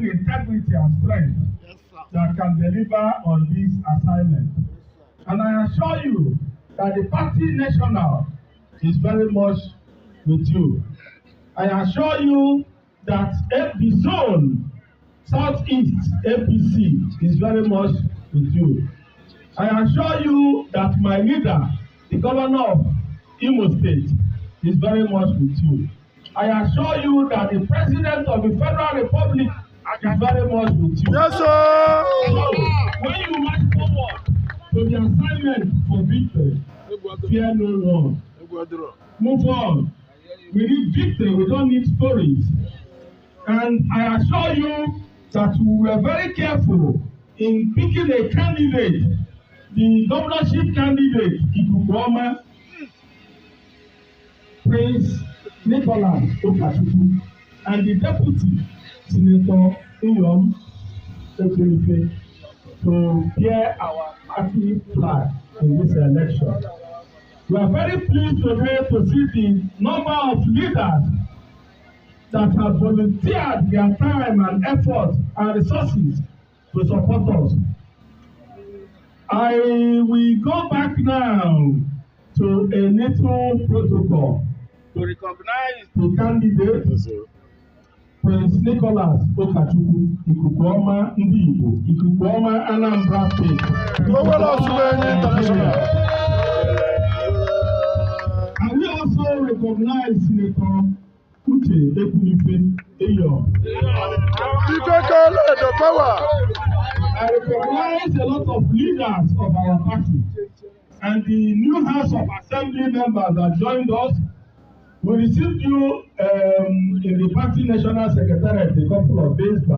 integrity and strength that can deliver on this assignment. And I assure you that the party national is very much with you. I assure you that the zone Southeast APC is very much with you. I assure you that my leader, the governor of Imo State, is very much with you. I assure you that the president of the Federal Republic is very much with you. Yes, sir. So, when you march forward to the assignment for victory, fear no one. Move on. We need victory, we don't need stories. And I assure you that we were very careful in picking a candidate, the governorship candidate, Ikuku, Prince Nicholas Okachukwu, and the deputy, Senator Iyom Ekelife, to bear our party flag in this election. We are very pleased today to see the number of leaders that have volunteered their time and effort and resources to support us. I will go back now to a little protocol to recognize the candidate, Prince Nicholas Okachukwu, Ikuku ndị Igbo, Ikuku Anambra State. Owelle Osumenyi International. And we also recognize Senator Uche Ekunife Eyo. The power. I recognize a lot of leaders of our party and the new House of Assembly members that joined us. We received you in the party national secretariat a couple of days back.